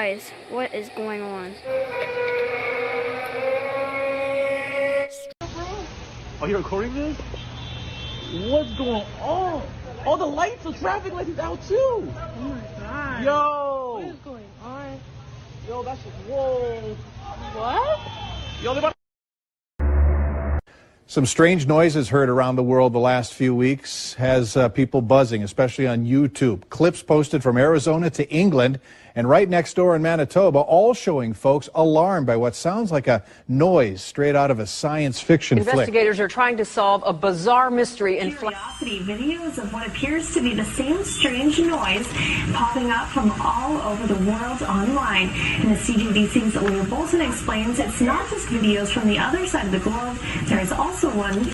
Guys, what is going on? Are you recording this? What's going on? All the lights, the traffic lights is out too. Oh my god. Yo. What is going on? Yo, that's whoa. What? Yo, they're about. Some strange noises heard around the world the last few weeks has people buzzing, especially on YouTube. Clips posted from Arizona to England and right next door in Manitoba, all showing folks alarmed by what sounds like a noise straight out of a science fiction flick. Investigators are trying to solve a bizarre mystery in Curiosity videos of what appears to be the same strange noise popping up from all over the world online. And the CGBC's Leah Bolton explains it's not just videos from the other side of the globe. There is also one